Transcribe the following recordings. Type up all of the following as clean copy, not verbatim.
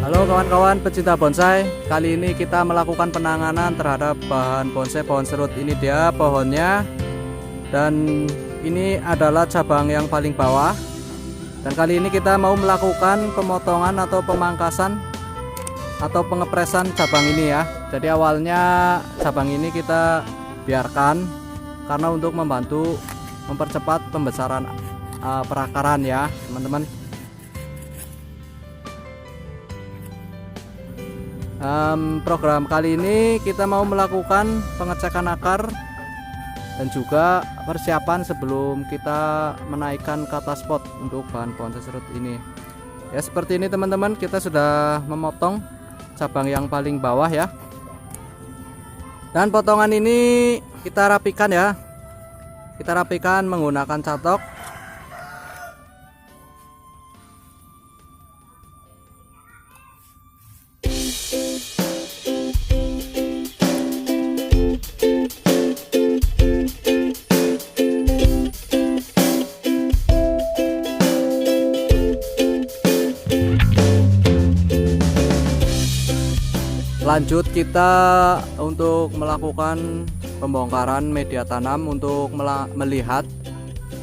Halo kawan-kawan pecinta bonsai, kali ini kita melakukan penanganan terhadap bahan bonsai pohon serut. Ini dia pohonnya, dan ini adalah cabang yang paling bawah. Dan kali ini kita mau melakukan pemotongan atau pemangkasan atau pengepresan cabang ini ya. Jadi awalnya cabang ini kita biarkan karena untuk membantu mempercepat pembesaran perakaran ya teman-teman. Program kali ini kita mau melakukan pengecekan akar dan juga persiapan sebelum kita menaikkan ke atas pot untuk bahan bonsai serut ini ya. Seperti ini teman-teman, kita sudah memotong cabang yang paling bawah ya, dan potongan ini kita rapikan ya, kita rapikan menggunakan catok. Lanjut kita untuk melakukan pembongkaran media tanam untuk melihat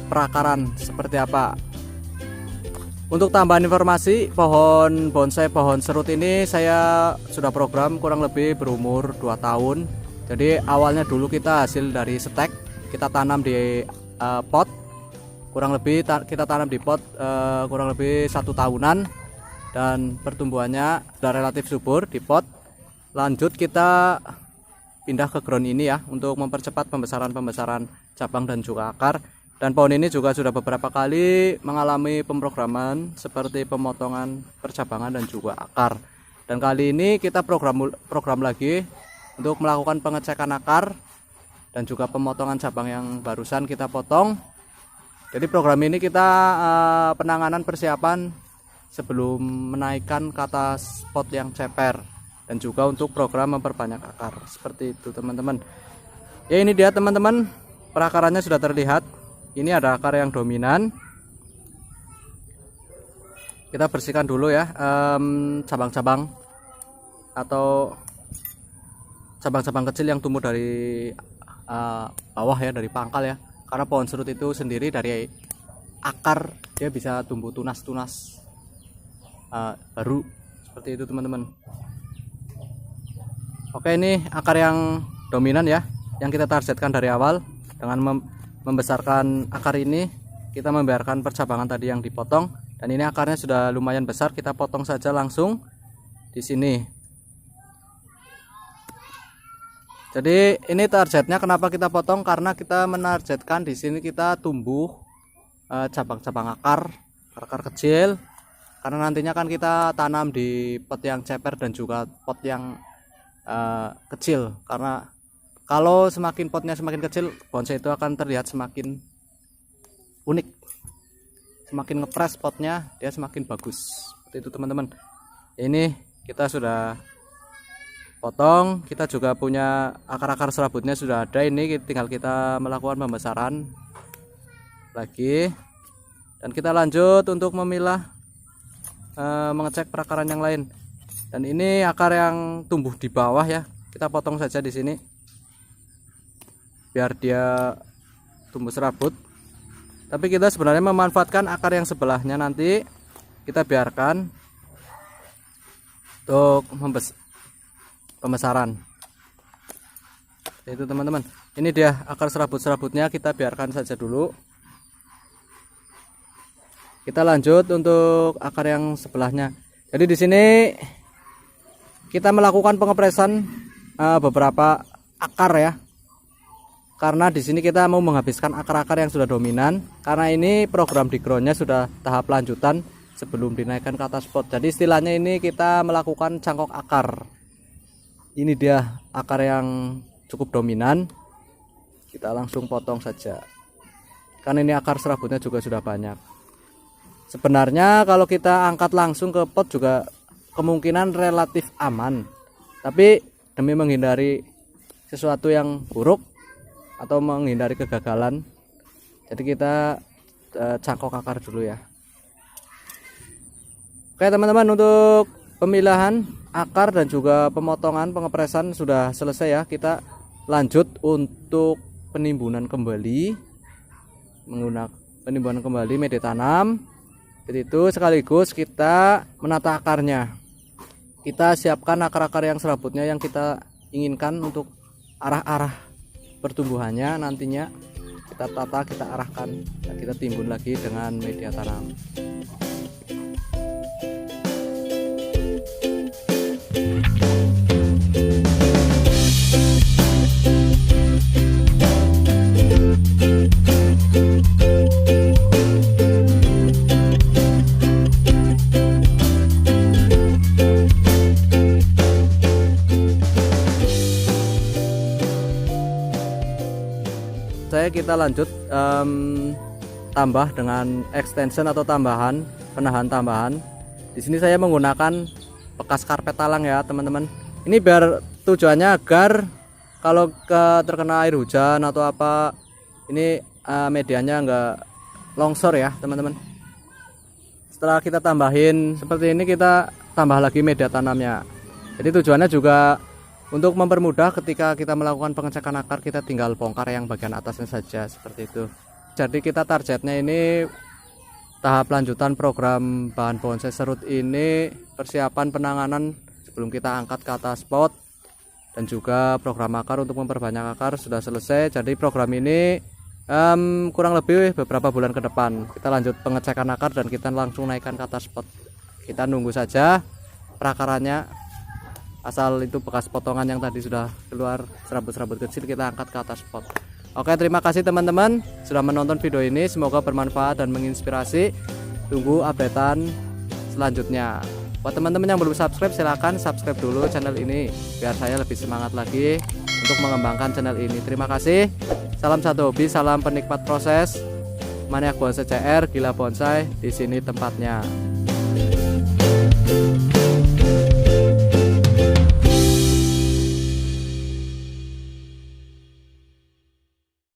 perakaran seperti apa. Untuk tambahan informasi, pohon bonsai pohon serut ini saya sudah program kurang lebih berumur 2 tahun. Jadi awalnya dulu kita hasil dari stek, kita tanam di pot, kurang lebih kita tanam di pot kurang lebih 1 tahunan, dan pertumbuhannya sudah relatif subur di pot. Lanjut kita pindah ke ground ini ya untuk mempercepat pembesaran cabang dan juga akar. Dan pohon ini juga sudah beberapa kali mengalami pemrograman seperti pemotongan percabangan dan juga akar. Dan kali ini kita program lagi untuk melakukan pengecekan akar dan juga pemotongan cabang yang barusan kita potong. Jadi program ini kita penanganan persiapan sebelum menaikkan ke atas pot yang ceper, dan juga untuk program memperbanyak akar seperti itu teman-teman ya. Ini dia teman-teman, perakarannya sudah terlihat. Ini ada akar yang dominan, kita bersihkan dulu ya cabang-cabang atau cabang-cabang kecil yang tumbuh dari bawah ya, dari pangkal ya, karena pohon serut itu sendiri dari akar dia bisa tumbuh tunas-tunas baru seperti itu teman-teman. Oke, ini akar yang dominan ya, yang kita targetkan dari awal. Dengan membesarkan akar ini, kita membiarkan percabangan tadi yang dipotong, dan ini akarnya sudah lumayan besar, kita potong saja langsung di sini. Jadi ini targetnya kenapa kita potong, karena kita menargetkan di sini kita tumbuh cabang-cabang akar kecil, karena nantinya kan kita tanam di pot yang ceper dan juga pot yang kecil. Karena kalau semakin potnya semakin kecil, bonsai itu akan terlihat semakin unik, semakin ngepres potnya dia semakin bagus seperti itu teman-teman. Ini kita sudah potong, kita juga punya akar-akar serabutnya sudah ada. Ini tinggal kita melakukan pembesaran lagi, dan kita lanjut untuk memilah mengecek perakaran yang lain. Dan ini akar yang tumbuh di bawah ya, kita potong saja di sini biar dia tumbuh serabut. Tapi kita sebenarnya memanfaatkan akar yang sebelahnya, nanti kita biarkan untuk pembesaran. Itu teman-teman, ini dia akar serabut-serabutnya, kita biarkan saja dulu. Kita lanjut untuk akar yang sebelahnya. Jadi di sini kita melakukan pengepresan beberapa akar ya, karena di sini kita mau menghabiskan akar-akar yang sudah dominan, karena ini program di groundnya sudah tahap lanjutan sebelum dinaikkan ke atas pot. Jadi istilahnya ini kita melakukan cangkok akar. Ini dia akar yang cukup dominan, kita langsung potong saja, karena ini akar serabutnya juga sudah banyak. Sebenarnya kalau kita angkat langsung ke pot juga kemungkinan relatif aman, tapi demi menghindari sesuatu yang buruk atau menghindari kegagalan, jadi kita cangkok akar dulu ya. Oke teman-teman, untuk pemilahan akar dan juga pemotongan pengepresan sudah selesai ya. Kita lanjut untuk penimbunan kembali, menggunakan penimbunan kembali media tanam. Jadi itu sekaligus kita menata akarnya. Kita siapkan akar-akar yang serabutnya yang kita inginkan untuk arah-arah pertumbuhannya, nantinya kita tata, kita arahkan dan kita timbun lagi dengan media tanam. Kita lanjut tambah dengan extension atau tambahan, penahan tambahan. Di sini saya menggunakan bekas karpet talang ya teman-teman. Ini biar tujuannya agar kalau terkena air hujan atau apa, ini medianya enggak longsor ya teman-teman. Setelah kita tambahin seperti ini, kita tambah lagi media tanamnya. Jadi tujuannya juga untuk mempermudah ketika kita melakukan pengecekan akar, kita tinggal bongkar yang bagian atasnya saja seperti itu. Jadi kita targetnya ini tahap lanjutan program bahan bonsai serut ini, persiapan penanganan sebelum kita angkat ke atas pot, dan juga program akar untuk memperbanyak akar sudah selesai. Jadi program ini kurang lebih beberapa bulan ke depan kita lanjut pengecekan akar dan kita langsung naikkan ke atas pot. Kita nunggu saja perakarannya. Asal itu bekas potongan yang tadi sudah keluar serabut-serabut kecil, kita angkat ke atas pot. Oke, terima kasih teman-teman sudah menonton video ini, semoga bermanfaat dan menginspirasi. Tunggu updatean selanjutnya. Buat teman-teman yang belum subscribe, silahkan subscribe dulu channel ini biar saya lebih semangat lagi untuk mengembangkan channel ini. Terima kasih. Salam satu hobi, salam penikmat proses. Maniak Bonsai CR, gila bonsai, di sini tempatnya.